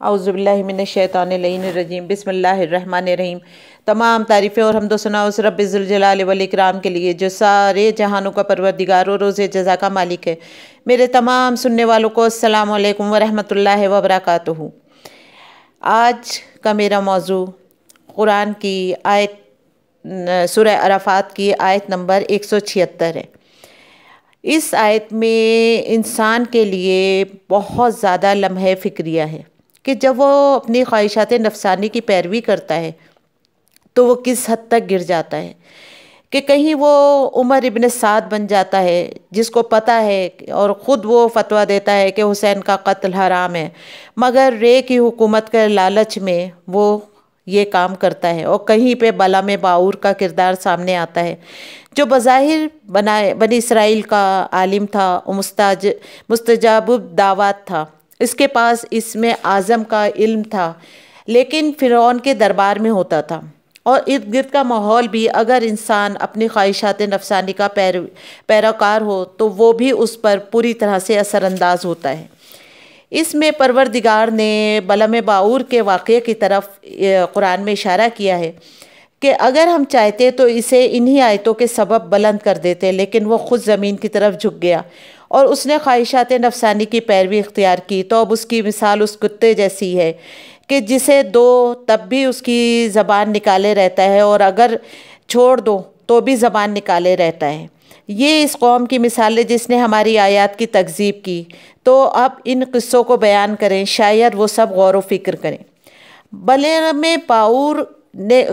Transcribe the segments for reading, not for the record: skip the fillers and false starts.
اعوذ باللہ من الشیطان اللعین الرجیم بسم اللہ الرحمن الرحیم۔ تمام تعریفیں اور حمد و ثنا اس رب ذوالجلال والاکرام کے لیے جو سارے جہانوں کا پروردگار اور روز جزا کا مالک ہے۔ میرے تمام سننے والوں کو السلام علیکم ورحمۃ اللہ وبرکاتہ۔ آج کا میرا موضوع قرآن کی آیت سورہ عرفات کی آیت نمبر 176 ہے۔ اس آیت میں انسان کے لیے بہت زیادہ لمحہ فکریہ ہے کہ جب وہ اپنی خواہشات نفسانی کی پیروی کرتا ہے تو وہ کس حد تک گر جاتا ہے کہ کہیں وہ عمر ابن سعد بن جاتا ہے جس کو پتہ ہے اور خود وہ فتویٰ دیتا ہے کہ حسین کا قتل حرام ہے، مگر رے کی حکومت کے لالچ میں وہ یہ کام کرتا ہے، اور کہیں پہ بلعم باعور کا کردار سامنے آتا ہے جو بظاہر بنی اسرائیل کا عالم تھا، مستجاب الدعوات تھا، اس کے پاس اسم اعظم کا علم تھا، لیکن فرعون کے دربار میں ہوتا تھا، اور ارد گرد کا ماحول بھی اگر انسان اپنی خواہشات نفسانی کا پیروکار ہو تو وہ بھی اس پر پوری طرح سے اثر انداز ہوتا ہے۔ اس میں پروردگار نے بلعم باعور کے واقعے کی طرف قرآن میں اشارہ کیا ہے کہ اگر ہم چاہتے تو اسے انہی آیتوں کے سبب بلند کر دیتے، لیکن وہ خود زمین کی طرف جھک گیا اور اس نے خواہشات نفسانی کی پیروی اختیار کی، تو اب اس کی مثال اس کتے جیسی ہے کہ جسے دو تب بھی اس کی زبان نکالے رہتا ہے، اور اگر چھوڑ دو تو بھی زبان نکالے رہتا ہے۔ یہ اس قوم کی مثال ہے جس نے ہماری آیات کی تکذیب کی، تو اب ان قصوں کو بیان کریں، شاید وہ سب غور و فکر کریں۔ بلعم باعور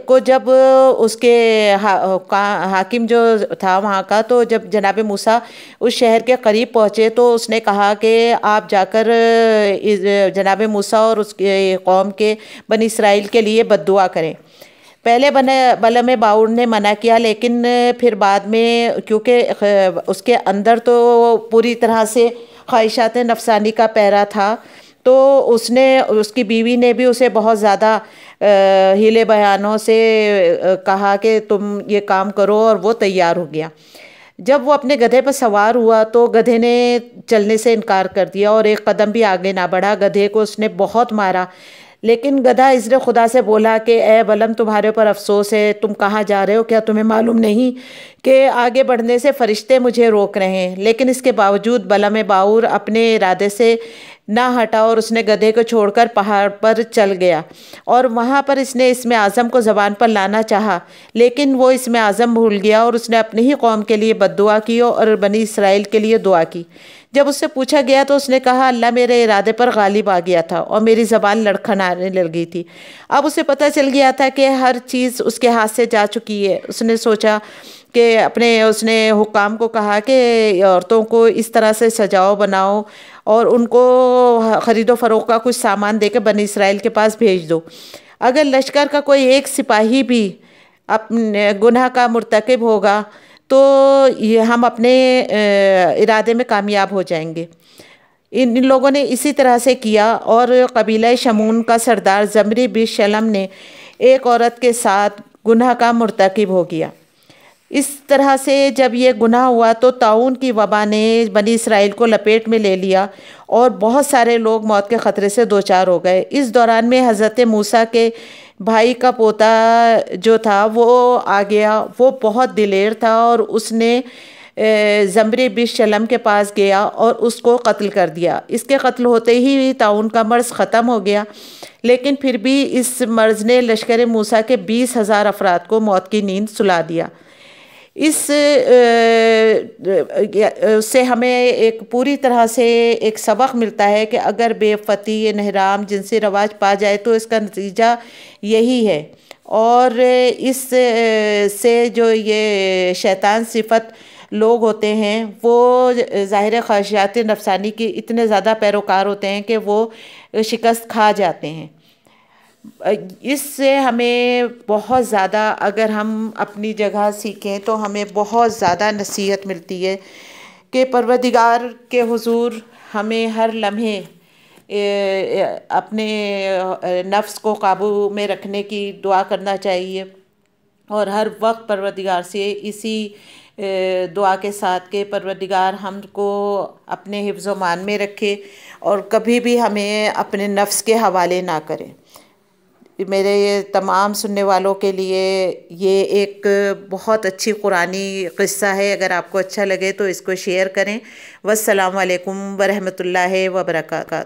کو جب اس کے حاکم جو تھا وہاں کا، تو جب جناب موسیٰ اس شہر کے قریب پہنچے تو اس نے کہا کہ آپ جا کر جناب موسیٰ اور اس کے قوم کے بنی اسرائیل کے لیے بد دعا کریں۔ پہلے بلعم باعور نے منع کیا، لیکن پھر بعد میں کیونکہ اس کے اندر تو پوری طرح سے خواہشات نفسانی کا پیرا تھا، تو اس کی بیوی نے بھی اسے بہت زیادہ ہیلے بہانوں سے کہا کہ تم یہ کام کرو، اور وہ تیار ہو گیا۔ جب وہ اپنے گدھے پر سوار ہوا تو گدھے نے چلنے سے انکار کر دیا اور ایک قدم بھی آگے نہ بڑھا۔ گدھے کو اس نے بہت مارا، لیکن گدھا عزر خدا سے بولا کہ اے بلعم، تمہارے اوپر افسوس ہے، تم کہاں جا رہے ہو؟ کیا تمہیں معلوم نہیں کہ آگے بڑھنے سے فرشتے مجھے روک رہے ہیں؟ لیکن اس کے باوجود بلعم باعور اپنے ارادے سے نہ ہٹا اور اس نے گدھے کو چھوڑ کر پہاڑ پر چل گیا، اور وہاں پر اس نے اسم اعظم کو زبان پر لانا چاہا، لیکن وہ اسم اعظم بھول گیا اور اس نے اپنی ہی قوم کے لیے بد دعا کی اور بنی اسرائیل کے لیے دعا کی۔ جب اس سے پوچھا گیا تو اس نے کہا اللہ میرے ارادے پر غالب آ گیا تھا اور میری زبان لڑکھڑانے لگی تھی۔ اب اسے پتہ چل گیا تھا کہ ہر چیز اس کے ہاتھ سے جا چکی ہے۔ اس نے سوچا کہ اس نے حکام کو کہا کہ عورتوں کو اس طرح سے سجاؤ بناؤ اور ان کو خرید و فروخت کا کچھ سامان دے کے بنی اسرائیل کے پاس بھیج دو۔ اگر لشکر کا کوئی ایک سپاہی بھی اپنے گناہ کا مرتکب ہوگا تو ہم اپنے ارادے میں کامیاب ہو جائیں گے۔ ان لوگوں نے اسی طرح سے کیا، اور قبیلہ شمون کا سردار زمری بن شلم نے ایک عورت کے ساتھ گناہ کا مرتکب ہو گیا۔ اس طرح سے جب یہ گناہ ہوا تو طاعون کی وبا نے بنی اسرائیل کو لپیٹ میں لے لیا اور بہت سارے لوگ موت کے خطرے سے دوچار ہو گئے۔ اس دوران میں حضرت موسیٰ کے بھائی کا پوتا جو تھا وہ آ گیا، وہ بہت دلیر تھا، اور اس نے زمری بن شلم کے پاس گیا اور اس کو قتل کر دیا۔ اس کے قتل ہوتے ہی طاعون کا مرض ختم ہو گیا، لیکن پھر بھی اس مرض نے لشکر موسیٰ کے 20,000 افراد کو موت کی نیند سلا دیا۔ اس سے ہمیں ایک پوری طرح سے ایک سبق ملتا ہے کہ اگر بے عفتی، انحرام، جنسی رواج پا جائے تو اس کا نتیجہ یہی ہے، اور اس سے جو یہ شیطان صفت لوگ ہوتے ہیں وہ ظاہر خواہشات نفسانی کی اتنے زیادہ پیروکار ہوتے ہیں کہ وہ شکست کھا جاتے ہیں۔ اس سے ہمیں بہت زیادہ، اگر ہم اپنی جگہ سیکھیں تو ہمیں بہت زیادہ نصیحت ملتی ہے کہ پروردگار کے حضور ہمیں ہر لمحے اپنے نفس کو قابو میں رکھنے کی دعا کرنا چاہیے، اور ہر وقت پروردگار سے اسی دعا کے ساتھ کہ پروردگار ہم کو اپنے حفظ و مان میں رکھے اور کبھی بھی ہمیں اپنے نفس کے حوالے نہ کرے۔ میرے یہ تمام سننے والوں کے لیے یہ ایک بہت اچھی قرآنی قصہ ہے، اگر آپ کو اچھا لگے تو اس کو شیئر کریں۔ والسلام علیکم ورحمۃ اللہ وبرکاتہ۔